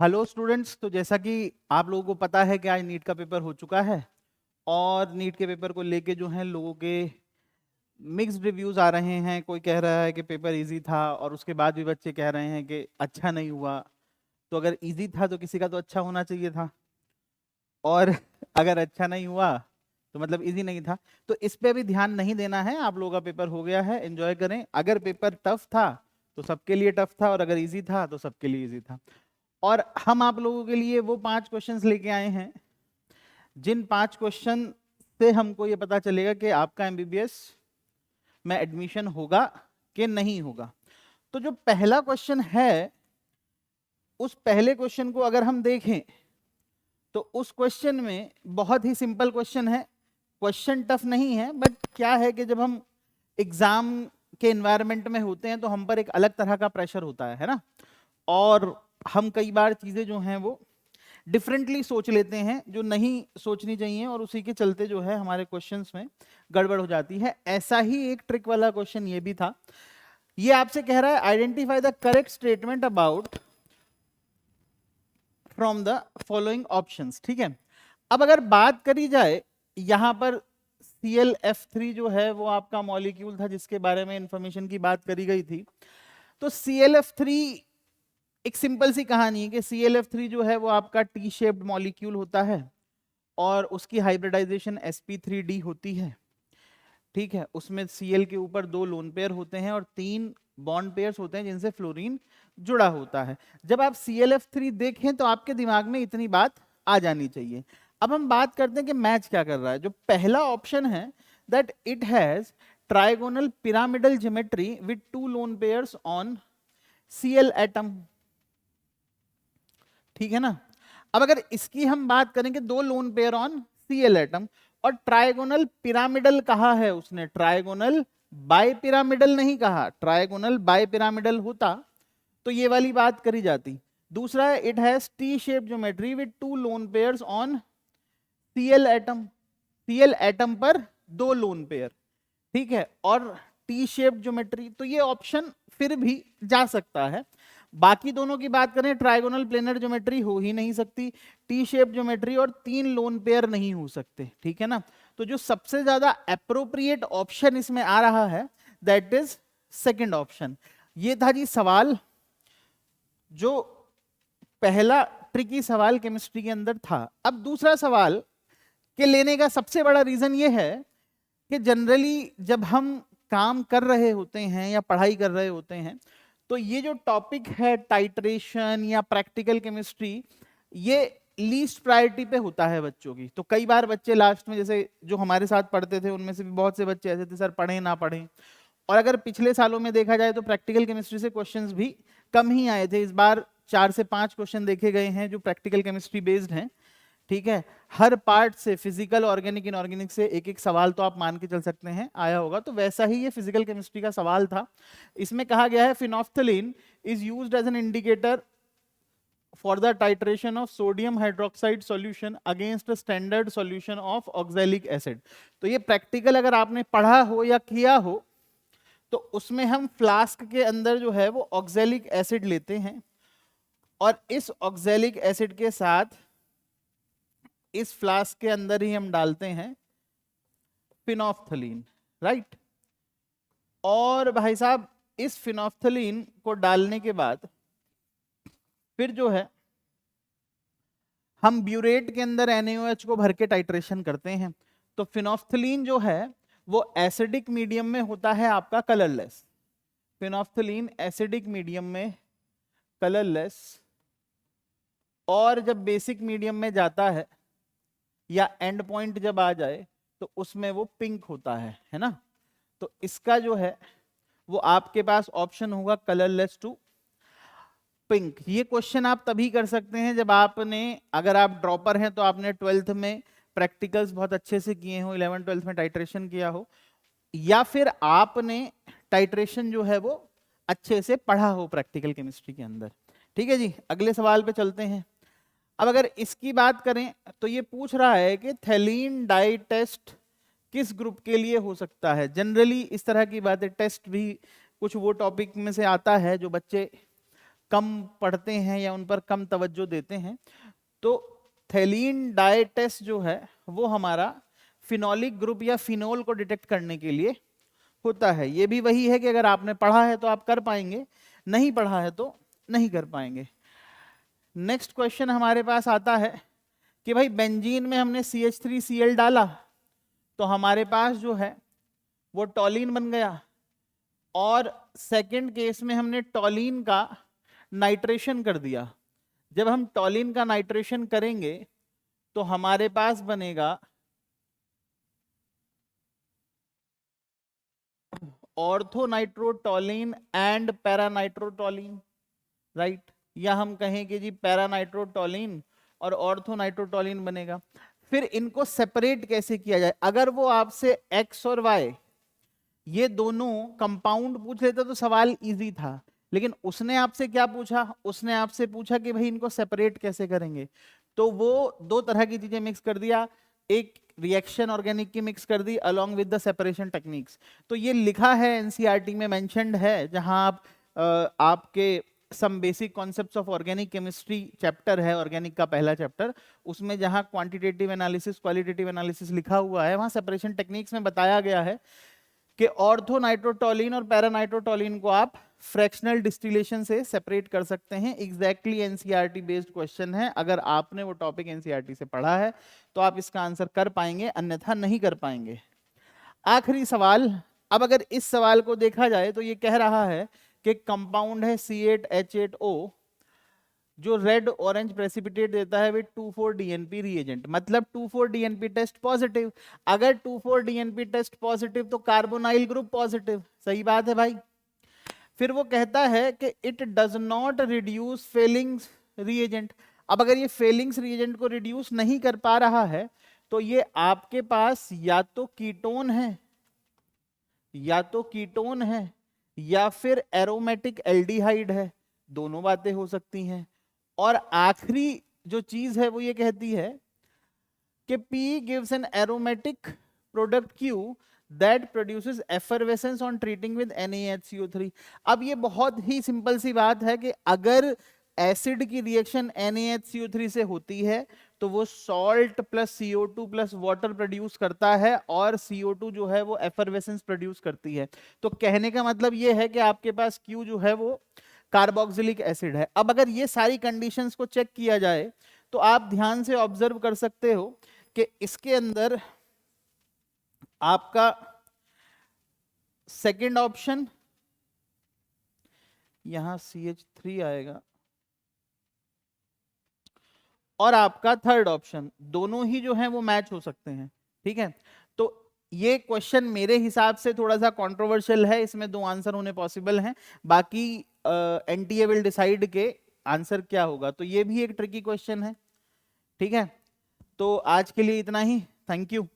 Hello students, तो जैसा कि आप लोगों को पता है कि आज नीट का पेपर हो चुका है और नीट के पेपर को लेके जो है लोगों के मिक्स्ड रिव्यूज आ रहे हैं। कोई कह रहा है कि पेपर इजी था और उसके बाद भी बच्चे कह रहे हैं कि अच्छा नहीं हुआ। तो अगर इजी था तो किसी का तो अच्छा होना चाहिए था, और अगर अच्छा नहीं हुआ तो मतलब इजी नहीं था। तो इस पे भी ध्यान नहीं देना है। आप लोगों का पेपर हो गया है, एंजॉय करें। अगर पेपर टफ था तो सबके लिए टफ था, और अगर इजी था तो सबके लिए इजी था। और हम आप लोगों के लिए वो 5 क्वेश्चंस लेके आए हैं जिन 5 क्वेश्चन से हमको ये पता चलेगा कि आपका एमबीबीएस में एडमिशन होगा कि नहीं होगा। तो जो पहला क्वेश्चन है, उस पहले क्वेश्चन को अगर हम देखें तो उस क्वेश्चन में बहुत ही सिंपल क्वेश्चन है। क्वेश्चन टफ नहीं है, बट क्या है कि जब हम एग्जाम के एनवायरनमेंट में होते हैं तो हम पर एक अलग तरह का प्रेशर होता है ना। और हम कई बार चीजें जो हैं वो डिफरेंटली सोच लेते हैं जो नहीं सोचनी चाहिए, और उसी के चलते जो है हमारे क्वेश्चंस में गड़बड़ हो जाती है। ऐसा ही एक ट्रिक वाला क्वेश्चन ये भी था। ये आपसे कह रहा है identify the correct statement about from the following options. ठीक है, अब अगर बात करी जाए, यहां पर ClF3 जो है वो आपका मॉलिक्यूल था जिसके बारे में इंफॉर्मेशन की बात करी गई थी। तो ClF3 एक सिंपल सी कहानी है कि ClF3 जो है वो आपका टी शेप्ड मॉलिक्यूल होता है और उसकी हाइब्रिडाइजेशन sp3d होती है। ठीक है, उसमें Cl के ऊपर 2 लोन पेयर होते हैं और 3 बॉन्ड पेयर्स होते हैं जिनसे फ्लोरीन जुड़ा होता है। जब आप ClF3 देखें तो आपके दिमाग में इतनी बात आ जानी चाहिए। अब हम बात करते हैं कि मैच क्या कर रहा है। जो पहला ऑप्शन है, that it has trigonal pyramidal geometry with 2 lone pairs on Cl atom. ठीक है ना। अब अगर इसकी हम बात करें कि 2 lone pair on Cl atom, और ट्राइगोनल पिरामिडल कहा है उसने, ट्राइगोनल बाय पिरामिडल नहीं कहा। ट्राइगोनल बाय पिरामिडल होता तो ये वाली बात करी जाती। दूसरा है it has T shape geometry with 2 lone pairs on Cl atom. Cl atom पर 2 लोन पेयर, ठीक है, और टी शेप ज्योमेट्री, तो ये ऑप्शन फिर भी जा सकता है। बाकी दोनों की बात करें, ट्राइगोनल प्लेनर ज्योमेट्री हो ही नहीं सकती, टी शेप ज्योमेट्री और 3 लोन पेयर नहीं हो सकते। ठीक है ना। तो जो सबसे ज्यादा अप्रोप्रिएट ऑप्शन इसमें आ रहा है, दैट इज सेकंड ऑप्शन। ये था जी सवाल, जो पहला ट्रिकी सवाल केमिस्ट्री के अंदर था। अब दूसरा सवाल के लेने का सबसे बड़ा रीजन ये है कि जनरली जब हम काम कर रहे होते हैं या पढ़ाई कर रहे होते हैं, तो ये जो टॉपिक है टाइट्रेशन या प्रैक्टिकल केमिस्ट्री, ये लीस्ट प्रायोरिटी पे होता है बच्चों की। तो कई बार बच्चे लास्ट में, जैसे जो हमारे साथ पढ़ते थे उनमें से भी बहुत से बच्चे ऐसे थे, सर पढ़ें ना पढ़ें। और अगर पिछले सालों में देखा जाए तो प्रैक्टिकल केमिस्ट्री से क्वेश्चंस भी कम ही आए थे। इस बार 4 से 5 क्वेश्चन देखे गए हैं जो प्रैक्टिकल केमिस्ट्री बेस्ड हैं। ठीक है, हर पार्ट से, फिजिकल, ऑर्गेनिक, इनऑर्गेनिक से एक एक सवाल तो आप मान के चल सकते हैं आया होगा। तो वैसा ही ये फिजिकल केमिस्ट्री का सवाल था। इसमें कहा गया है phenolphthalein is used as an indicator for the titration of sodium hydroxide solution against standard solution of oxalic acid. तो ये प्रैक्टिकल अगर आपने पढ़ा हो या किया हो तो उसमें हम फ्लास्क के अंदर जो है वो ऑक्सैलिक एसिड लेते हैं, और इस ऑक्सैलिक एसिड के साथ इस फ्लास्क के अंदर ही हम डालते हैं फिनोफ्थलीन, राइट। और भाई साहब, इस फिनोफ्थलीन को डालने के बाद फिर जो है हम ब्यूरेट के अंदर NaOH को भर के टाइट्रेशन करते हैं। तो फिनोफ्थलीन जो है वो एसिडिक मीडियम में होता है आपका कलरलेस। फिनोफ्थलीन एसिडिक मीडियम में कलरलेस, और जब बेसिक मीडियम में जाता है या एंड पॉइंट जब आ जाए तो उसमें वो पिंक होता है ना। तो इसका जो है वो आपके पास ऑप्शन होगा कलरलेस टू पिंक। ये क्वेश्चन आप तभी कर सकते हैं जब आपने, अगर आप ड्रॉपर हैं तो आपने 12th में प्रैक्टिकल्स बहुत अच्छे से किए हो, 11 12th में टाइट्रेशन किया हो, या फिर आपने टाइट्रेशन जो है वो अच्छे से पढ़ा हो प्रैक्टिकल केमिस्ट्री के अंदर। ठीक है जी, अगले सवाल पे चलते हैं। अब अगर इसकी बात करें तो ये पूछ रहा है कि थैलीन डाई टेस्ट किस ग्रुप के लिए हो सकता है। जनरली इस तरह की बातें टेस्ट भी कुछ वो टॉपिक में से आता है जो बच्चे कम पढ़ते हैं या उन पर कम तवज्जो देते हैं। तो थैलीन डाई टेस्ट जो है वो हमारा फिनोलिक ग्रुप या फिनोल को डिटेक्ट करने के लिए होता है। ये भी वही है कि अगर आपने पढ़ा है तो आप कर पाएंगे, नहीं पढ़ा है तो नहीं कर पाएंगे। नेक्स्ट क्वेश्चन हमारे पास आता है कि भाई बेंजीन में हमने CH3Cl डाला तो हमारे पास जो है वो टॉलिन बन गया, और सेकंड केस में हमने टॉलिन का नाइट्रेशन कर दिया। जब हम टॉलिन का नाइट्रेशन करेंगे तो हमारे पास बनेगा ऑर्थोनाइट्रोटॉलिन एंड पैरानाइट्रोटॉलिन, राइट। या हम कहें कि जी पैरानाइट्रोटॉलिन और ऑर्थोनाइट्रोटॉलिन बनेगा। फिर इनको सेपरेट कैसे किया जाए? अगर वो आपसे X और Y ये दोनों कंपाउंड पूछ लेता तो सवाल इजी था, लेकिन उसने आपसे क्या पूछा? उसने आपसे पूछा कि भाई इनको सेपरेट कैसे करेंगे। तो वो दो तरह की चीजें मिक्स कर दिया, एक रिएक्शन ऑर्गेनिक की मिक्स कर दी along with the separation techniques. तो ये लिखा है एनसीईआरटी में, मेंशन्ड है, जहां आप आपके some basic concepts of organic chemistry chapter है, ऑर्गेनिक का पहला चैप्टर, उसमें जहां क्वांटिटेटिव एनालिसिस क्वालिटेटिव एनालिसिस लिखा हुआ है, वहां सेपरेशन टेक्निक्स में बताया गया है कि ऑर्थोनाइट्रोटॉलिन और पैरानाइट्रोटॉलिन को आप फ्रैक्शनल डिस्टिलेशन से सेपरेट कर सकते हैं। एग्जैक्टली एनसीईआरटी बेस्ड क्वेश्चन है। अगर आपने वो टॉपिक एनसीईआरटी से पढ़ा है तो आप इसका आंसर कर पाएंगे, अन्यथा नहीं कर पाएंगे। आखिरी सवाल। अब अगर इस सवाल को देखा जाए तो ये कह रहा है कि कंपाउंड है C8H8O जो रेड ऑरेंज प्रेसिपिटेट देता है विद 2,4-DNP रिएजेंट, मतलब 2,4-DNP टेस्ट पॉजिटिव। अगर 2,4-DNP टेस्ट पॉजिटिव तो कार्बोनाइल ग्रुप पॉजिटिव, सही बात है भाई। फिर वो कहता है कि it does not reduce Fehling's reagent. अब अगर ये फेलिंग्स रिएजेंट को रिड्यूस नहीं कर पा रहा है तो ये आपके पास या तो कीटोन है, या तो कीटोन है, या फिर एरोमेटिक एल्डिहाइड है, दोनों बातें हो सकती हैं। और आखिरी जो चीज है वो ये कहती है कि P gives an aromatic product Q that produces effervescence on treating with NaHCO3। अब ये बहुत ही सिंपल सी बात है कि अगर एसिड की रिएक्शन NaHCO3 से होती है तो वो salt plus CO2 plus water produce करता है, और CO2 जो है वो एफरवेसेंस प्रोड्यूस करती है। तो कहने का मतलब ये है कि आपके पास Q जो है वो कार्बोक्सिलिक एसिड है। अब अगर ये सारी कंडीशंस को चेक किया जाए तो आप ध्यान से ऑब्जर्व कर सकते हो कि इसके अंदर आपका सेकंड ऑप्शन, यहां CH3 आएगा, और आपका थर्ड ऑप्शन, दोनों ही जो है वो मैच हो सकते हैं, ठीक है। तो ये क्वेश्चन मेरे हिसाब से थोड़ा सा कंट्रोवर्शियल है, इसमें दो आंसर होने पॉसिबल हैं, बाकी एनटीए विल डिसाइड के आंसर क्या होगा। तो ये भी एक ट्रिकी क्वेश्चन है, ठीक है। तो आज के लिए इतना ही, थैंक यू।